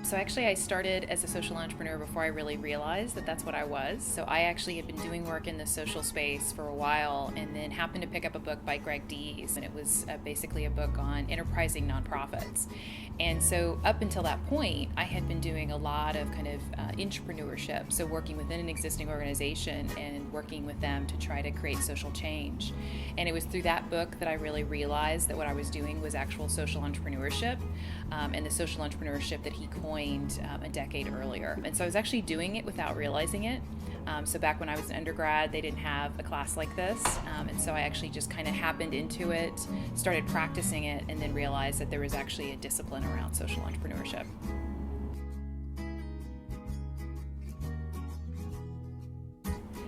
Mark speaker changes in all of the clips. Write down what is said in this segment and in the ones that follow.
Speaker 1: So actually I started as a social entrepreneur before I really realized that that's what I was. So I actually had been doing work in the social space for a while and then happened to pick up a book by Greg Dees, and it was basically a book on enterprising nonprofits. And so up until that point, I had been doing a lot of kind of entrepreneurship, so working within an existing organization and working with them to try to create social change. And it was through that book that I really realized that what I was doing was actual social entrepreneurship, and the social entrepreneurship that he coined a decade earlier. And so I was actually doing it without realizing it. So back when I was an undergrad, they didn't have a class like this. And so I actually just kind of happened into it, started practicing it, and then realized that there was actually a discipline around social entrepreneurship.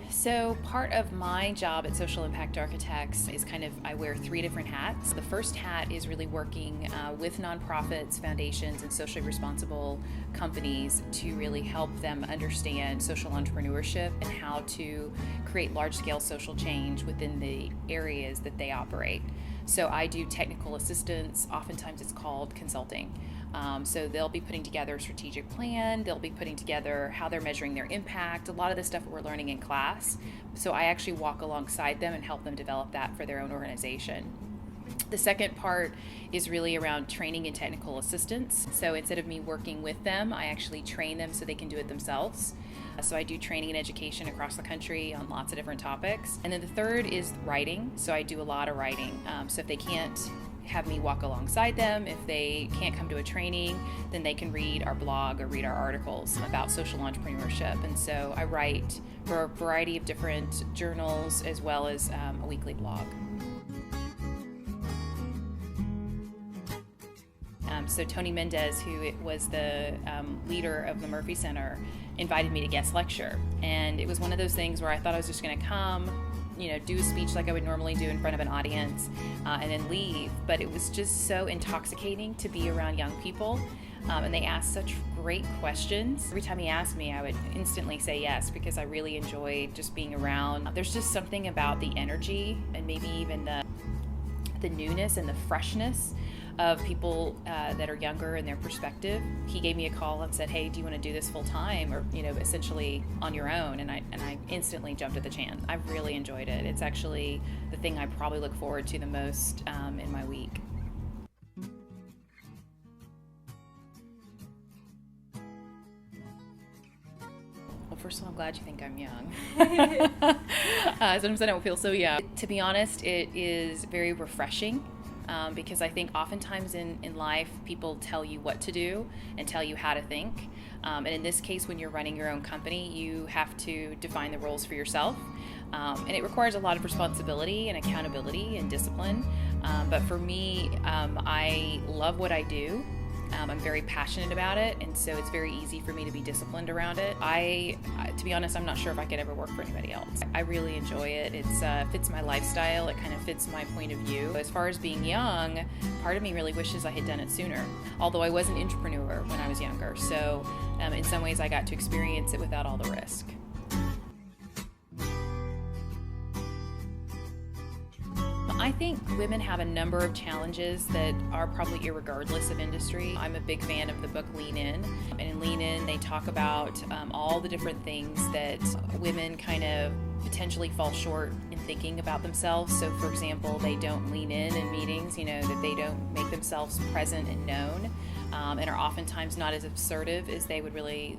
Speaker 1: So part of my job at Social Impact Architects is I wear 3 different hats. The first hat is really working with nonprofits, foundations, and socially responsible companies to really help them understand social entrepreneurship and how to create large-scale social change within the areas that they operate. So I do technical assistance, oftentimes it's called consulting. So they'll be putting together a strategic plan, they'll be putting together how they're measuring their impact, a lot of the stuff we're learning in class. So I actually walk alongside them and help them develop that for their own organization. The second part is really around training and technical assistance. So instead of me working with them, I actually train them so they can do it themselves. So I do training and education across the country on lots of different topics. And then the third is writing. So I do a lot of writing. So if they can't have me walk alongside them, if they can't come to a training, then they can read our blog or read our articles about social entrepreneurship. And so I write for a variety of different journals as well as a weekly blog. So Tony Mendez, who was the leader of the Murphy Center, invited me to guest lecture. And it was one of those things where I thought I was just going to come, do a speech like I would normally do in front of an audience, and then leave. But it was just so intoxicating to be around young people. And they asked such great questions. Every time he asked me, I would instantly say yes, because I really enjoyed just being around. There's just something about the energy and maybe even the newness and the freshness of people that are younger in their perspective. He gave me a call and said, "Hey, do you want to do this full time, or essentially on your own?" And I instantly jumped at the chance. I really enjoyed it. It's actually the thing I probably look forward to the most in my week. Well, first of all, I'm glad you think I'm young. Sometimes I don't feel so young. To be honest, it is very refreshing. Because I think oftentimes in life, people tell you what to do and tell you how to think. And in this case, when you're running your own company, you have to define the roles for yourself. And it requires a lot of responsibility and accountability and discipline. But for me, I love what I do. I'm very passionate about it, and so it's very easy for me to be disciplined around it. To be honest, I'm not sure if I could ever work for anybody else. I really enjoy it. It fits my lifestyle. It kind of fits my point of view. As far as being young, part of me really wishes I had done it sooner, although I was an entrepreneur when I was younger. So in some ways, I got to experience it without all the risk. I think women have a number of challenges that are probably irregardless of industry. I'm a big fan of the book Lean In. And in Lean In, they talk about all the different things that women kind of potentially fall short in thinking about themselves. So for example, they don't lean in meetings, that they don't make themselves present and known, and are oftentimes not as assertive as they would really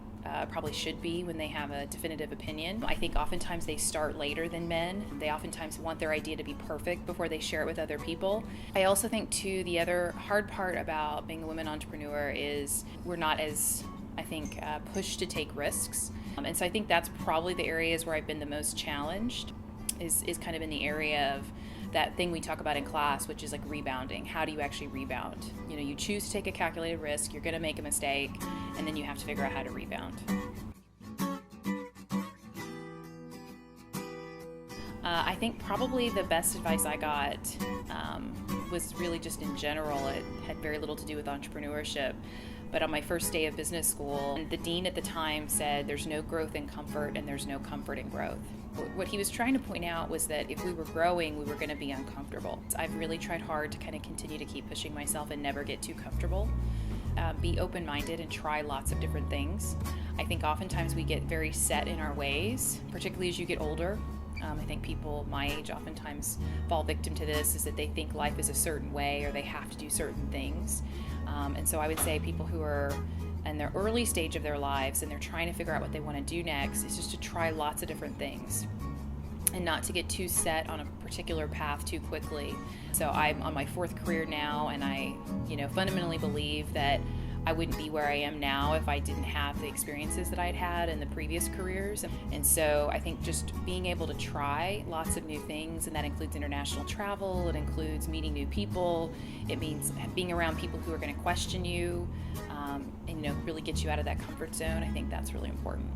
Speaker 1: probably should be when they have a definitive opinion. I think oftentimes they start later than men. They oftentimes want their idea to be perfect before they share it with other people. I also think too, the other hard part about being a women entrepreneur is we're not as, I think, pushed to take risks. And so I think that's probably the areas where I've been the most challenged, is kind of in the area of that thing we talk about in class, which is like rebounding. How do you actually rebound? You choose to take a calculated risk, you're going to make a mistake, and then you have to figure out how to rebound. I think probably the best advice I got was really just in general. It had very little to do with entrepreneurship. But on my first day of business school, the dean at the time said, "There's no growth in comfort and there's no comfort in growth." What he was trying to point out was that if we were growing, we were going to be uncomfortable. I've really tried hard to kind of continue to keep pushing myself and never get too comfortable. be open-minded and try lots of different things. I think oftentimes we get very set in our ways, particularly as you get older. I think people my age oftentimes fall victim to this, is that they think life is a certain way or they have to do certain things. And so I would say people who are in their early stage of their lives and they're trying to figure out what they want to do next is just to try lots of different things and not to get too set on a particular path too quickly. So I'm on my 4th career now, and I, fundamentally believe that I wouldn't be where I am now if I didn't have the experiences that I'd had in the previous careers. And so I think just being able to try lots of new things, and that includes international travel, it includes meeting new people, it means being around people who are going to question you, and really get you out of that comfort zone. I think that's really important.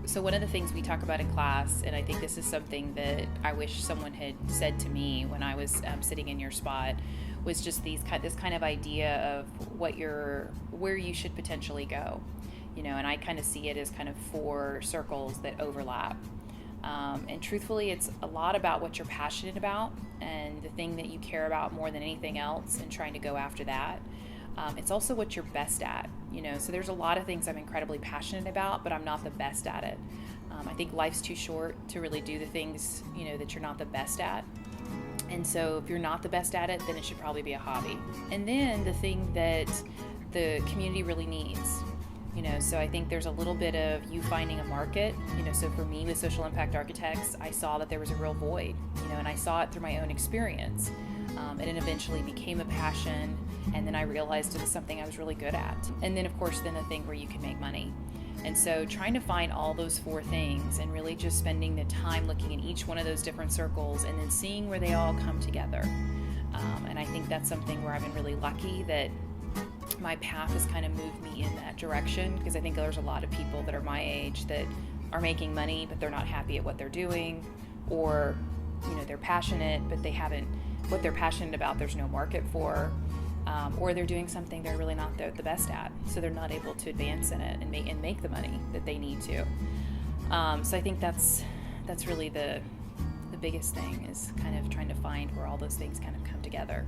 Speaker 1: So one of the things we talk about in class, and I think this is something that I wish someone had said to me when I was sitting in your spot, was just this kind of idea of where you should potentially go, and I kind of see it as kind of 4 circles that overlap. And truthfully, it's a lot about what you're passionate about and the thing that you care about more than anything else, and trying to go after that. It's also what you're best at, so there's a lot of things I'm incredibly passionate about, but I'm not the best at it. I think life's too short to really do the things, that you're not the best at. And so if you're not the best at it, then it should probably be a hobby. And then the thing that the community really needs, so I think there's a little bit of you finding a market, so for me with Social Impact Architects, I saw that there was a real void, and I saw it through my own experience. And it eventually became a passion, and then I realized it was something I was really good at. And then, of course, the thing where you can make money. And so trying to find all those 4 things and really just spending the time looking at each one of those different circles and then seeing where they all come together. And I think that's something where I've been really lucky that my path has kind of moved me in that direction, because I think there's a lot of people that are my age that are making money, but they're not happy at what they're doing, or, they're passionate, but what they're passionate about, there's no market for. Or they're doing something they're really not the best at, so they're not able to advance in it and make the money that they need to. So I think that's really the biggest thing, is kind of trying to find where all those things kind of come together.